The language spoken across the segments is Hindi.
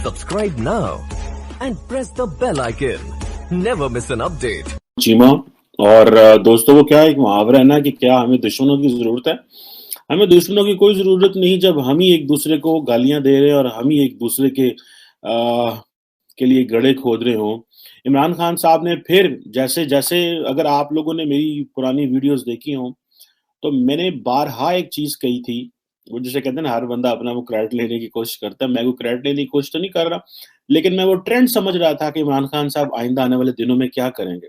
Subscribe now and press the bell icon. Never miss an update. Cheema और दोस्तों, वो क्या एक मुहावरा है ना कि क्या हमें दुश्मनों की जरूरत है? हमें दुश्मनों की कोई जरूरत नहीं जब हम ही एक दूसरे को गालियां दे रहे हैं और हम ही एक दूसरे के लिए गड्ढे खोद रहे हों। इमरान खान साहब ने फिर जैसे जैसे अगर आप लोगों ने मेरी पुरानी वीडियोस देखी हों तो मैंने बारहा एक चीज कही थी। वो जिसे कहते हैं ना, हर बंदा अपना वो क्रेडिट लेने की कोशिश करता है। मैं वो क्रेडिट लेने की कोशिश तो नहीं कर रहा, लेकिन मैं वो ट्रेंड समझ रहा था कि इमरान खान साहब आइंदा आने वाले दिनों में क्या करेंगे।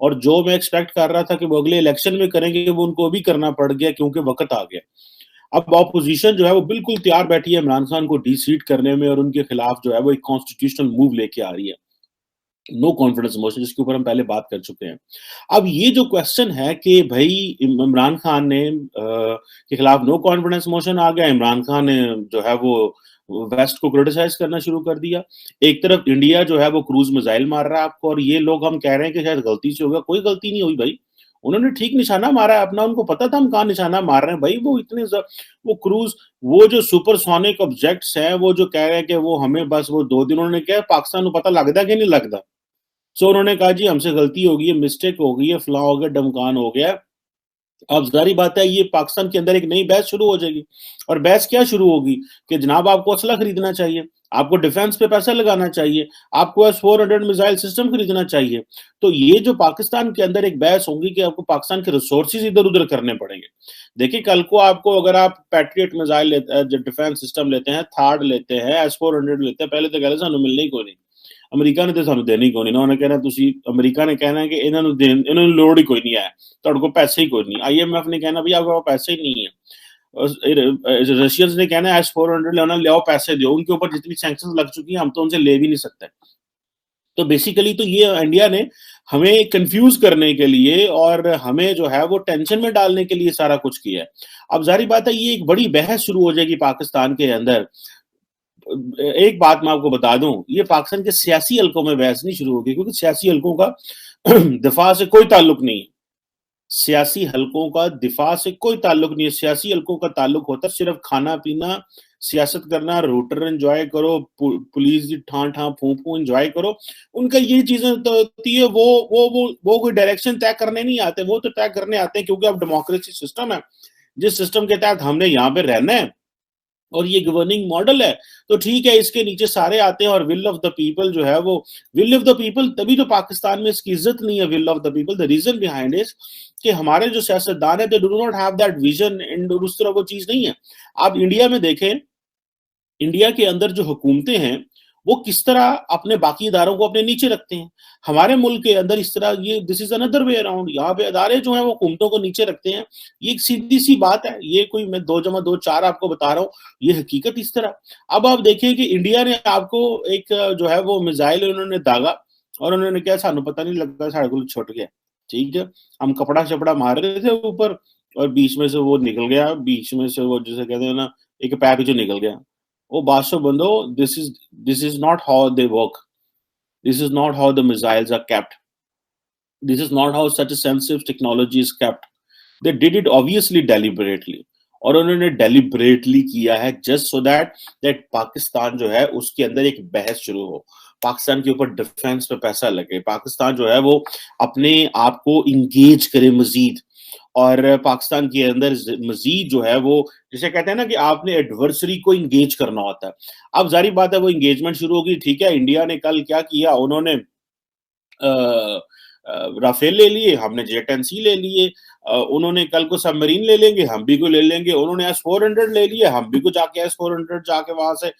और जो मैं एक्सपेक्ट कर रहा था कि वो अगले इलेक्शन में करेंगे, वो उनको भी करना पड़ गया क्योंकि वक्त आ गया। अब ऑपोजिशन जो है वो बिल्कुल तैयार बैठी है इमरान खान को डी-सीट करने में और उनके खिलाफ जो है वो एक कॉन्स्टिट्यूशनल मूव लेके आ रही है। नो कॉन्फिडेंस मोशन, जिसके ऊपर हम पहले बात कर चुके हैं। अब ये जो क्वेश्चन है कि भाई इमरान खान ने के खिलाफ नो कॉन्फिडेंस मोशन आ गया, इमरान खान ने जो है वो वेस्ट को क्रिटिसाइज करना शुरू कर दिया। एक तरफ इंडिया जो है वो क्रूज मिसाइल मार रहा है आपको, और ये लोग हम कह रहे हैं कि शायद गलती से हो गया। कोई गलती नहीं हुई भाई, उन्होंने ठीक निशाना मारा है अपना। उनको पता था हम कहाँ निशाना मार रहे हैं भाई। वो इतने वो क्रूज, वो जो सुपरसोनिक ऑब्जेक्ट्स हैं, वो जो कह रहे हैं कि वो हमें बस वो 2 दिन, उन्होंने क्या पाकिस्तान को पता लगता कि नहीं लगता। सो उन्होंने कहा जी हमसे गलती हो गई है, मिस्टेक हो गई है, फलां हो गया, डमकान हो गया। अब जारी बात है, ये पाकिस्तान के अंदर एक नई बहस शुरू हो जाएगी। और बहस क्या शुरू होगी कि जनाब आपको असला खरीदना चाहिए, आपको डिफेंस पे पैसा लगाना चाहिए, आपको S-400 मिसाइल सिस्टम खरीदना चाहिए। तो ये जो पाकिस्तान के अंदर एक बहस होगी कि आपको पाकिस्तान के रिसोर्सेज इधर उधर करने पड़ेंगे। देखिए, कल को आपको अगर आप पैट्रियट मिसाइल लेते, जो डिफेंस सिस्टम लेते हैं, थार्ड लेते हैं, S-400 लेते हैं, पहले तो कहते सानू मिलने ही कोई नहीं। ਅਮਰੀਕਾ ਨੇ ਤੇ ਸਾਨੂੰ ਦੇਣੀ ਕੋਈ ਨਹੀਂ ਨਾ। ਉਹਨੇ ਕਹਿਣਾ ਤੁਸੀਂ, ਅਮਰੀਕਾ ਨੇ ਕਹਿਣਾ ਕਿ ਇਹਨਾਂ ਨੂੰ ਲੋੜ ਹੀ ਕੋਈ नहीं है, ਤੁਹਾਡੇ ਕੋਲ पैसे ही कोई नहीं। IMF ने कहना भाई आपके पास पैसे ही नहीं है। रशियंस ने कहना S-400 लेना, ले आओ पैसे दो। उनके ऊपर जितनी सैंक्शंस लग चुकी हैं हम तो उनसे ले भी नहीं सकते। तो बेसिकली तो ये इंडिया ने हमें कंफ्यूज करने के लिए और हमें जो है वो टेंशन में डालने के लिए सारा कुछ किया है। अब जारी बात है, ये एक बड़ी बहस शुरू हो जाएगी पाकिस्तान के अंदर। एक बात मैं आपको बता दूं, ये पाकिस्तान के सियासी हलकों में बहस नहीं शुरू होगी, क्योंकि सियासी हलकों का दिफा से कोई ताल्लुक नहीं है। सियासी हलकों का दिफा से कोई ताल्लुक नहीं है। सियासी हलकों का ताल्लुक होता है सिर्फ खाना पीना, सियासत करना, रोटर एंजॉय करो, पुलिस की ठां ठां फूं फूं एंजॉय करो। उनका ये चीजें तो होती है। वो कोई डायरेक्शन तय करने नहीं आते, वो तो तय करने आते हैं क्योंकि अब डेमोक्रेसी सिस्टम है, जिस सिस्टम के तहत हमने यहाँ पे रहना है और ये गवर्निंग मॉडल है। तो ठीक है, इसके नीचे सारे आते हैं और विल ऑफ द पीपल जो है वो विल ऑफ द पीपल। तभी तो पाकिस्तान में इसकी इज्जत नहीं है, will of the people. The reason behind is कि हमारे जो सियासतदान है, they do not have that vision, and उस तरह वो चीज नहीं है। आप इंडिया में देखें, इंडिया के अंदर जो हुकूमतें हैं वो किस तरह अपने बाकी इदारों को अपने नीचे रखते हैं। हमारे मुल्क के अंदर इस तरह, ये this is another way around. यहाँ पे अदारे जो हैं वो हुकूमतों को नीचे रखते हैं। ये एक सीधी सी बात है, ये कोई मैं 2+2=4 आपको बता रहा हूँ, ये हकीकत इस तरह। अब आप देखें कि इंडिया ने आपको एक जो है वो मिसाइल उन्होंने दागा और उन्होंने क्या, सानू पता नहीं लगता, साढ़े को छुट गया। ठीक है, हम कपड़ा शपड़ा मार रहे थे ऊपर और बीच में से वो निकल गया, बीच में से वो जिसे कहते हैं ना, एक पैक जो निकल गया। ओ बादशाह बंदो, this is not how they work. This is not how the missiles are kept. This is not how such a sensitive technology is kept. They did it obviously deliberately. और उन्होंने deliberately किया है just so that पाकिस्तान जो है उसके अंदर एक बहस शुरू हो, पाकिस्तान के ऊपर डिफेंस पे पैसा लगे, पाकिस्तान जो है वो अपने आप को इंगेज करे मजीद, और पाकिस्तान के अंदर मजीद जो है वो, जिसे कहते हैं ना कि आपने एडवर्सरी को इंगेज करना होता है। अब जारी बात है वो इंगेजमेंट शुरू होगी। ठीक है, इंडिया ने कल क्या किया, उन्होंने राफेल ले लिए, हमने J-10C ले लिए। उन्होंने कल को सबमरीन ले लेंगे, हम भी को ले लेंगे। उन्होंने S-400 ले लिया, हम भी को जाके S-400 जाके वहां से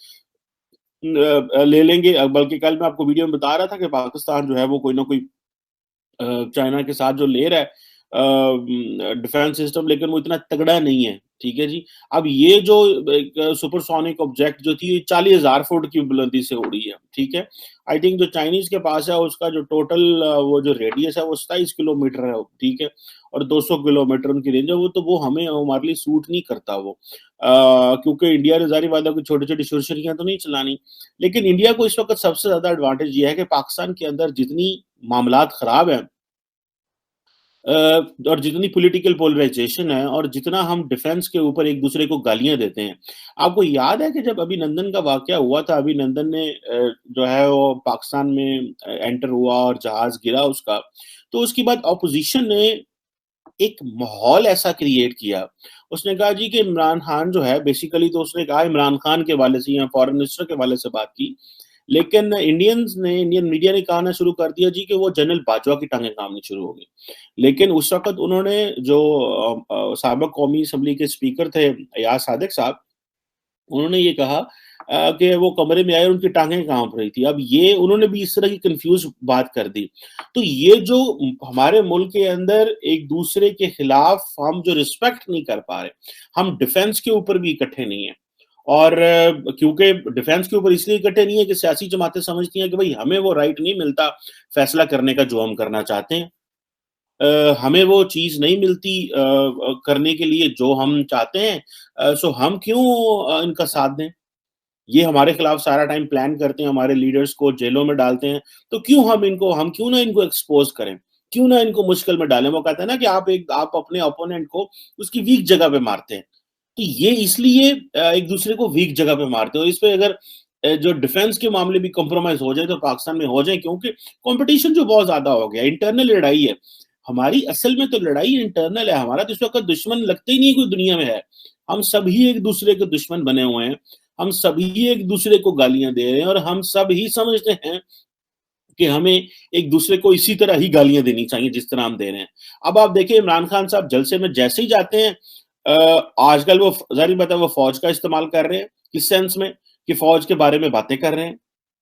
ले लेंगे। बल्कि कल मैं आपको वीडियो में बता रहा था कि पाकिस्तान जो है वो कोई ना कोई चाइना के साथ जो ले रहा है डिफेंस सिस्टम, लेकिन वो इतना तगड़ा नहीं है। ठीक है जी। अब ये जो सुपरसोनिक ऑब्जेक्ट जो थी 40,000 फुट की बुलंदी से उड़ी है। ठीक है, आई थिंक जो चाइनीज के पास है उसका जो टोटल वो जो रेडियस है वो 27 किलोमीटर है। ठीक है, और 200 किलोमीटर उनकी रेंज है। वो तो वो हमारे लिए सूट नहीं करता वो, क्योंकि इंडिया ने जारी वादा कोई छोटी छोटी शुरशरियां तो नहीं चलानी। लेकिन इंडिया को इस वक्त सबसे ज्यादा एडवांटेज ये है कि पाकिस्तान के अंदर जितनी मामलात खराब है, और जितनी पॉलिटिकल पोलराइजेशन है और जितना हम डिफेंस के ऊपर एक-दूसरे को गालियाँ देते हैं। आपको याद है कि जब अभिनंदन का वाकया हुआ था, अभिनंदन ने जो है वो पाकिस्तान में एंटर हुआ और जहाज़ गिरा उसका, तो उसके बाद ऑपोज़िशन ने एक माहौल ऐसा क्रिएट किया। उसने कहा जी कि इमरान खान जो है बेसिकली तो उसने कहा इमरान खान के हवाले से या फॉरेन मिनिस्टर के हवाले से बात की। लेकिन इंडियन मीडिया ने कहना शुरू कर दिया जी कि वो जनरल बाजवा की टाँगें कामनी शुरू हो गई। लेकिन उस वक़्त उन्होंने जो साबिक़ कौमी असम्बली के स्पीकर थे अयाज सादिक साहब, उन्होंने ये कहा कि वो कमरे में आए और उनकी टाँगें काँप रही थी। अब ये उन्होंने भी इस तरह की कन्फ्यूज़ बात कर दी। तो ये जो हमारे मुल्क के अंदर एक-दूसरे के खिलाफ हम जो रिस्पेक्ट नहीं कर पा रहे, हम डिफेंस के ऊपर भी इकट्ठे नहीं हैं। और क्योंकि डिफेंस के ऊपर इसलिए इकट्ठे नहीं है कि सियासी जमातें समझती हैं कि भई हमें वो राइट नहीं मिलता फैसला करने का जो हम करना चाहते हैं। हमें वो चीज़ नहीं मिलती करने के लिए जो हम चाहते हैं, सो हम क्यों इनका साथ दें? ये हमारे खिलाफ सारा टाइम प्लान करते हैं, हमारे लीडर्स को जेलों में डालते हैं, तो क्यों हम क्यों ना इनको एक्सपोज़ करें? क्यों ना इनको मुश्किल में डालें? वो कहते हैं ना कि आप अपने ओपोनेंट को उसकी वीक जगह पे मारते हैं। तो ये इसलिए एक-दूसरे को वीक जगह पे मारते हैं और इसपे अगर जो डिफेंस के मामले भी कॉम्प्रोमाइज़ हो जाए तो पाकिस्तान में हो जाए, क्योंकि कॉम्पिटिशन जो बहुत ज़्यादा हो गया है, इंटरनल लड़ाई है। हमारी असल में तो लड़ाई इंटरनल है, हमारा तो इस वक़्त दुश्मन लगता ही नहीं कोई दुनिया में है। हम सभी एक-दूसरे के दुश्मन बने हुए हैं। हम सभी एक-दूसरे को गालियाँ दे रहे हैं और हम सब ही समझते हैं कि हमें एक-दूसरे को इसी तरह ही गालियाँ देनी चाहिए जिस तरह हम दे रहे हैं। अब आप देखिए इमरान खान साहब जलसे में जैसे ही जाते हैं, आजकल वो ज़ाहिर-सी बात है वो फ़ौज का इस्तेमाल कर रहे हैं, किस सेंस में कि फ़ौज के बारे में बातें कर रहे हैं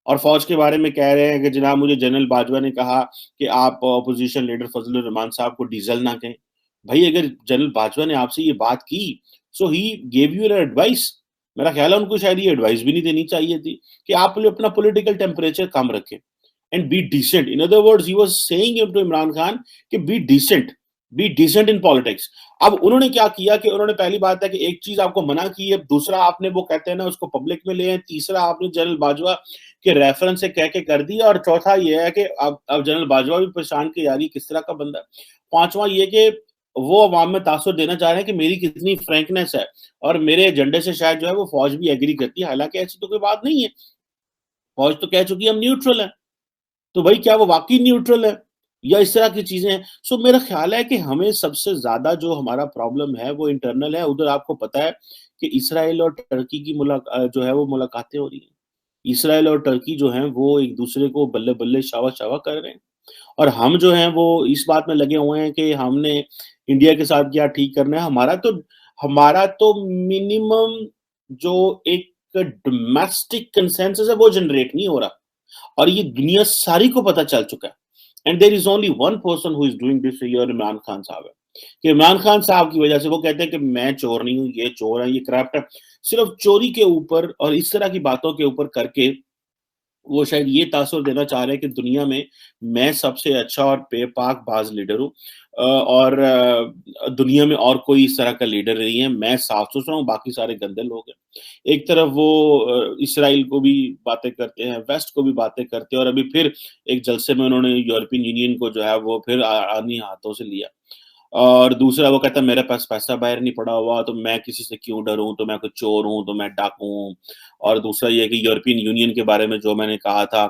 और फ़ौज के बारे में कह रहे हैं कि जनाब मुझे जनरल बाजवा ने कहा कि आप अपोज़िशन लीडर फज़लुर रहमान साहब को डीज़ल ना कहें। भई अगर जनरल बाजवा ने आपसे ये बात की, so he gave you an advice. मेरा ख़्याल है उनको शायद ये एडवाइस भी नहीं देनी चाहिए थी कि आप अपना पॉलिटिकल टेम्परेचर कम रखें। And be decent. In other words he was saying to Imran Khan कि बी डिसेंट इन पॉलिटिक्स। अब उन्होंने क्या किया कि उन्होंने पहली बात है कि एक चीज आपको मना की है, दूसरा आपने वो कहते हैं ना उसको पब्लिक में ले आए, तीसरा आपने जनरल बाजवा के रेफरेंस से कह के कर दिया और चौथा ये है कि अब जनरल बाजवा भी परेशान के यार ये किस तरह का बंदा है। पांचवा ये कि वो अवाम में तासुर देना चाह रहे हैं कि मेरी कितनी फ्रैंकनेस है और मेरे एजेंडे से शायद जो है वो फौज भी एग्री करती है, हालांकि ऐसी तो कोई बात नहीं है। फौज तो कह चुकी है हम न्यूट्रल है। तो भाई क्या वो वाक़ई न्यूट्रल है? या इस तरह की चीज़ें हैं? सो मेरा ख़्याल है कि हमें सबसे ज़्यादा जो हमारा प्रॉब्लम है वो इंटरनल है। उधर आपको पता है कि इज़राइल और टर्की की जो है वो मुलाकातें हो रही हैं। इज़राइल और टर्की जो हैं वो एक-दूसरे को बल्ले-बल्ले, शावा-शावा कर रहे हैं। और हम जो हैं वो इस बात में लगे हुए हैं कि हमने इंडिया के साथ क्या ठीक करना है। हमारा तो मिनिमम जो एक डोमेस्टिक कंसेंसस है वो जनरेट नहीं हो रहा। और ये दुनिया सारी को पता चल चुका है। And there is only one person who is doing this, ये इमरान खान साहब है। कि इमरान खान साहब की वजह से वो कहते हैं कि मैं चोर नहीं हूँ, ये चोर है, ये करप्ट है। सिर्फ चोरी के ऊपर और इस तरह की बातों के ऊपर करके वो शायद ये तासुर देना चाह रहे हैं कि दुनिया में मैं सबसे अच्छा और बेपाक-बाज़ लीडर हूँ, और दुनिया में और कोई इस तरह का लीडर नहीं है। मैं साफ-सुथरा हूँ, बाकी सारे गंदे लोग हैं। एक तरफ वो इज़राइल को भी बातें करते हैं, वेस्ट को भी बातें करते हैं और अभी फिर एक जलसे में उन्होंने यूरोपियन यूनियन को जो है वो फिर आंधी हाथों से लिया। और दूसरा वो कहता है मेरे पास पैसा बाहर नहीं पड़ा हुआ तो मैं किसी से क्यों डरूँ, तो मैं कोई चोर हूँ, तो मैं डाकू हूँ। और दूसरा ये है कि यूरोपियन यूनियन के बारे में जो मैंने कहा था,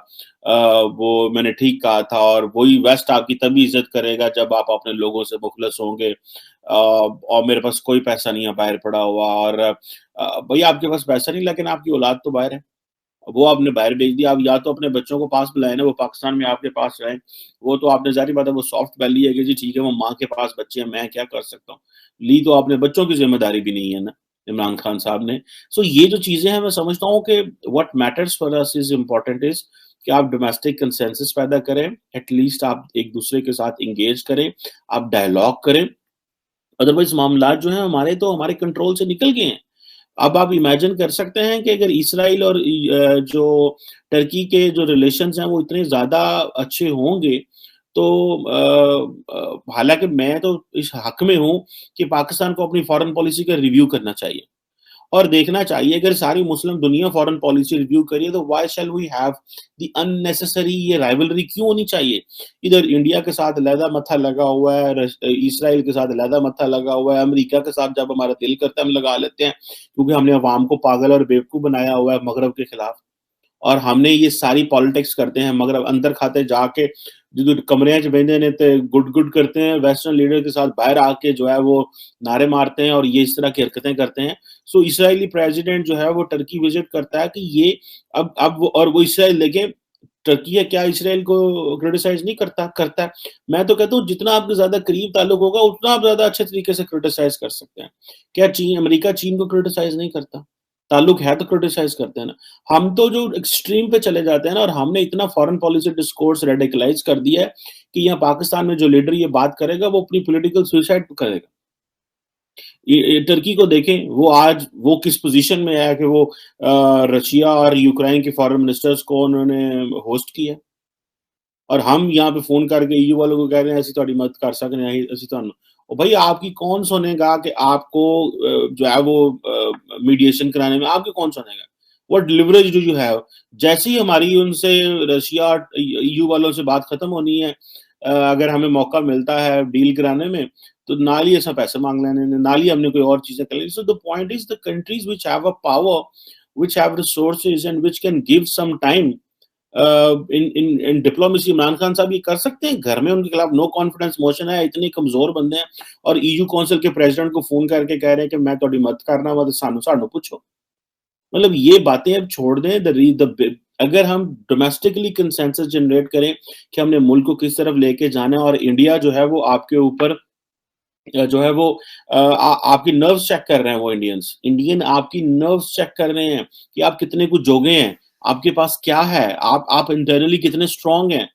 वो मैंने ठीक कहा था और वही वेस्ट आपकी तभी इज़्ज़त करेगा जब आप अपने लोगों से मुख़लस होंगे। और मेरे पास कोई पैसा नहीं है बाहर पड़ा हुआ और भैया आपके पास पैसा नहीं लेकिन आपकी औलाद तो बाहर है। वो आपने बाहर भेज दिया, आप या तो अपने बच्चों को पास बुलाएँ ना, वो पाकिस्तान में आपके पास रहें। वो तो आपने ज़ाहिर-सी बात है वो सॉफ्ट वैली है कि जी ठीक है, वो माँ के पास बच्चे हैं, मैं क्या कर सकता हूँ। ली तो आपने बच्चों की ज़िम्मेदारी भी नहीं है ना, इमरान खान साहब ने। सो ये जो चीज़ें हैं मैं समझता हूँ कि what matters for us is important is कि आप डोमेस्टिक कंसेंसस पैदा करें, एट लीस्ट आप एक-दूसरे के साथ एंगेज करें, आप डायलॉग करें। अदरवाइज़ मामलात जो हैं हमारे तो हमारे कंट्रोल से निकल गए हैं। अब आप इमेजिन कर सकते हैं कि अगर इसराइल और जो टर्की के जो रिलेशंस हैं वो इतने ज़्यादा अच्छे होंगे, तो हालाँकि मैं तो इस हक़ में हूँ कि पाकिस्तान को अपनी फ़ॉरेन पॉलिसी का रिव्यू करना चाहिए। और देखना चाहिए अगर सारी मुस्लिम दुनिया फॉरेन पॉलिसी रिव्यू करिए तो why shall we have the unnecessary ये राइवलरी क्यों होनी चाहिए? इधर इंडिया के साथ लहदा मत्था लगा हुआ है, इसराइल के साथ लहदा मत्था लगा हुआ है, अमेरिका के साथ जब हमारा दिल करता है हम लगा लेते हैं, क्योंकि हमने अवाम को पागल और बेवकूफ़ बनाया हुआ है मगरब के खिलाफ। और हमने ये सारी पॉलिटिक्स करते हैं मगर अंदर खाते जाके जो कमरे च बहिंदे ने ते गुड करते हैं वेस्टर्न लीडर के साथ बाहर आके जो है वो नारे मारते हैं और ये इस तरह की हरकतें करते हैं। सो इसराइली प्रेसिडेंट जो है वो टर्की विजिट करता है कि ये अब वो और वो इसराइल देखें टर्की है क्या इसराइल को क्रिटिसाइज़ नहीं करता? करता है। मैं तो कहता हूँ जितना आपके ज़्यादा करीब ताल्लुक होगा उतना आप ज़्यादा अच्छे तरीके से क्रिटिसाइज़ कर सकते हैं। क्या अमेरिका चीन को क्रिटिसाइज़ नहीं करता? ताल्लुक है तो क्रिटिसाइज़ करते हैं ना। हम तो जो एक्सट्रीम पे चले जाते हैं ना और हमने इतना फॉरेन पॉलिसी डिस्कोर्स रेडिकलाइज़ कर दिया है कि यहाँ पाकिस्तान में जो लीडर ये बात करेगा वो अपनी पॉलिटिकल सुसाइड करेगा। ये टर्की को देखें, वो आज वो किस पोज़ीशन में है कि वो रशिया और यूक्रेन के फॉरेन मिनिस्टर्स को उन्होंने होस्ट किया। और हम यहाँ पे फ़ोन करके ईयू वालों को कह रहे हैं ਅਸੀਂ ਤੁਹਾਡੀ मदद कर सकते हैं, ਅਸੀਂ ਤੁਹਾਨੂੰ ओ भाई आपकी कौन सुनेगा कि आपको जो है वो मीडिएशन कराने में आपके कौन सुनेगा? What leverage do you have? जैसे ही हमारी उनसे रशिया ईयू वालों से बात खत्म होनी है अगर हमें मौका मिलता है डील कराने में, तो नाल ही असां पैसे मांग लेने ने, नाल ही हमने कोई और चीज़ें कर लेनी। So the point is the countries which have a power, which have resources and which can give some time in diplomacy Imran Khan साहब ये कर सकते हैं घर में उनके खिलाफ नो कॉन्फिडेंस मोशन है इतने कमजोर बंदे हैं और ईयू काउंसिल के प्रेसिडेंट को फोन करके कह रहे हैं कि मैं थोड़ी मदद करना वा सानू सानू पूछो मतलब ये बातें अब छोड़ दें अगर हम डोमेस्टिकली कंसेंसस जनरेट करें कि हमने मुल्क को किस तरफ लेके जाना है और इंडिया जो है वो आपके ऊपर जो है वो आपकी नर्व्स चेक कर रहे हैं वो इंडियन आपकी नर्व्स चेक कर रहे हैं कि आप कितने कुछ जोगे हैं, आपके पास क्या है, आप इंटरनली कितने स्ट्रॉन्ग हैं।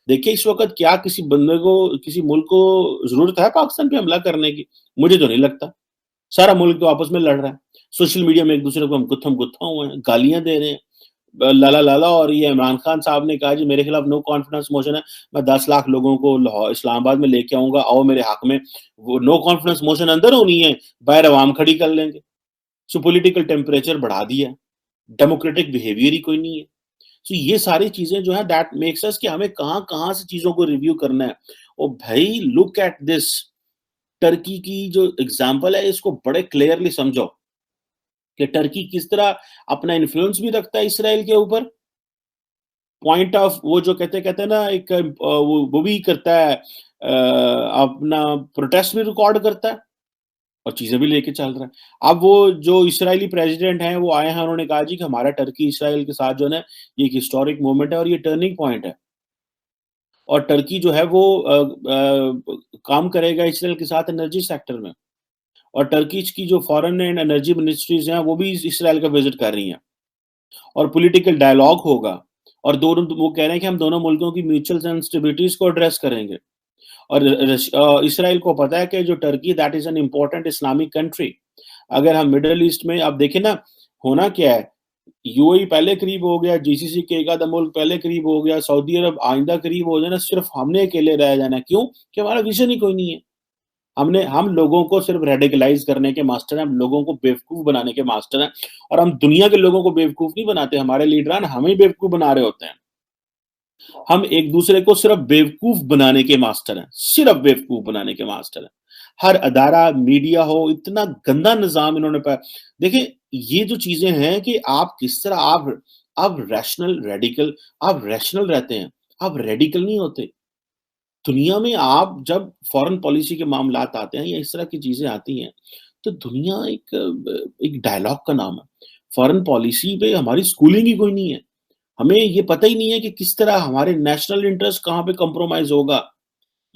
देखिए इस वक़्त क्या किसी बंदे को, किसी मुल्क को ज़रूरत है पाकिस्तान पे हमला करने की? मुझे तो नहीं लगता। सारा मुल्क तो आपस में लड़ रहा है। सोशल मीडिया में एक-दूसरे को हम गुत्थम-गुत्था हुए हैं, गालियाँ दे रहे हैं। लाला लाला और ये इमरान खान साहब ने कहा जी मेरे खिलाफ नो कॉन्फिडेंस मोशन है, मैं 10 लाख लोगों को लाहौर इस्लामाबाद में लेके आऊँगा, आओ मेरे हक में। वो नो कॉन्फिडेंस मोशन अंदर होनी है, बाहर अवाम खड़ी कर लेंगे। सो पॉलिटिकल टेम्परेचर बढ़ा दिया है, डेमोक्रेटिक बिहेवियर ही कोई नहीं है। सो ये सारी चीज़ें जो है दैट मेक्स अस कि हमें कहाँ-कहाँ से चीज़ों को रिव्यू करना है। और भाई लुक एट दिस टर्की की जो एग्ज़ाम्पल है इसको बड़े क्लियरली समझो कि टर्की किस तरह अपना इन्फ्लुएंस भी रखता है इसराइल के ऊपर। पॉइंट ऑफ वो जो कहते हैं ना एक वो भी करता है अपना प्रोटेस्ट भी रिकॉर्ड करता है और चीज़ें भी लेके चल रहा है। अब वो जो इज़राइली प्रेसिडेंट हैं वो आए हैं उन्होंने कहा जी कि हमारा टर्की इज़राइल के साथ जो है ना ये एक हिस्टोरिक मोमेंट है और ये टर्निंग पॉइंट है। और टर्की जो है वो काम करेगा इज़राइल के साथ एनर्जी सेक्टर में। और टर्कीज़ की जो फॉरेन एंड एनर्जी मिनिस्ट्रीज़ हैं वो भी इज़राइल का विज़िट कर रही हैं। और पॉलिटिकल डायलॉग होगा और दोनों वो कह रहे हैं कि हम दोनों मुल्कों की म्यूचुअल सेंसिटिविटीज़ को एड्रेस करेंगे। और इसराइल को पता है कि जो Turkey that is an important Islamic country. अगर हम मिडल ईस्ट में अब देखें ना, होना क्या है, यूएई पहले करीब हो गया, जीसीसी के एक आधा मुल्क पहले करीब हो गया, सऊदी अरब आइंदा करीब हो जाना, सिर्फ हमने अकेले रह जाना है। क्यों? कि हमारा विज़न ही कोई नहीं है। हम लोगों को सिर्फ रेडिकलाइज़ करने के मास्टर हैं, हम लोगों को बेवकूफ़ बनाने के मास्टर हैं और हम दुनिया के लोगों को बेवकूफ़ नहीं बनाते, हमारे लीडरान हमें ही बेवकूफ़ बना रहे होते हैं। हम एक-दूसरे को सिर्फ बेवकूफ़ बनाने के मास्टर हैं, सिर्फ बेवकूफ़ बनाने के मास्टर हैं। हर अदारा, मीडिया हो, इतना गंदा निज़ाम इन्होंने देखिए, ये जो चीज़ें हैं कि आप किस तरह आप आप रैशनल रहते हैं, आप रेडिकल नहीं होते। दुनिया में आप जब फॉरेन पॉलिसी के मामलात आते हैं या इस तरह की चीज़ें आती हैं, तो दुनिया एक डायलॉग का नाम है। फॉरेन पॉलिसी पे हमारी स्कूलिंग ही कोई नहीं है। हमें ये पता ही नहीं है कि किस तरह हमारे नेशनल इंटरेस्ट कहाँ पे कॉम्प्रोमाइज़ होगा।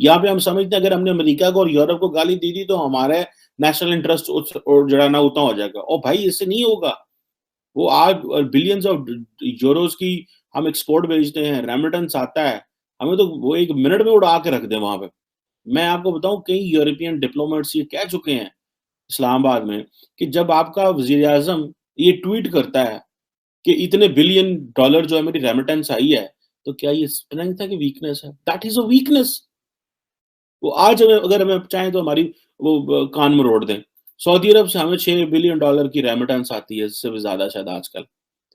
यहाँ पे हम समझते हैं अगर हमने अमेरिका को और यूरोप को गाली दे दी तो हमारे नेशनल इंटरेस्ट उस और जो है ना उतना हो जाएगा। और भाई इससे नहीं होगा। वो आज बिलियंस ऑफ यूरोज़ की हम एक्सपोर्ट भेजते हैं, रेमिटेंस आता है। हमें तो वो 1 मिनट में उड़ा के रख दें वहाँ पे। मैं आपको बताऊँ कई यूरोपियन डिप्लोमेट्स ये कह चुके हैं इस्लामाबाद में कि जब आपका वज़ीर-ए-आज़म ये ट्वीट करता है कि इतने बिलियन डॉलर जो है मेरी रेमिटेंस आई है, तो क्या ये स्ट्रेंथ है कि वीकनेस है? That is a weakness. वो आज हमें अगर हमें चाहें तो हमारी वो कान मरोड़ दें। सऊदी अरब से हमें $6 बिलियन की रेमिटेंस आती है, इससे भी ज़्यादा शायद आजकल।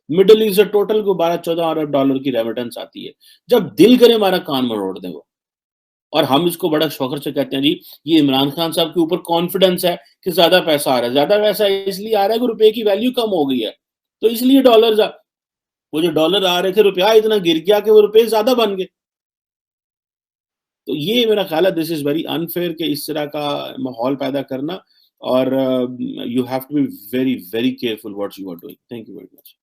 मिडल ईस्ट से टोटल को 12-14 अरब डॉलर की रेमिटेंस आती है। जब दिल करे हमारा कान मरोड़ दें वो। और हम इसको बड़ा फ़ख्र से कहते हैं जी, ये इमरान खान साहब के ऊपर कॉन्फिडेंस है कि ज़्यादा पैसा आ रहा है। ज़्यादा पैसा इसलिए आ रहा है कि रुपए की वैल्यू कम हो गई है। तो इसलिए डॉलर वो जो डॉलर आ रहे थे, रुपया इतना गिर गया कि वो रुपए ज़्यादा बन गए। तो ये मेरा ख़्याल है दिस इज़ वेरी अनफ़ेयर कि इस तरह का माहौल पैदा करना और you have to be very, very careful what you are doing. Thank you very much.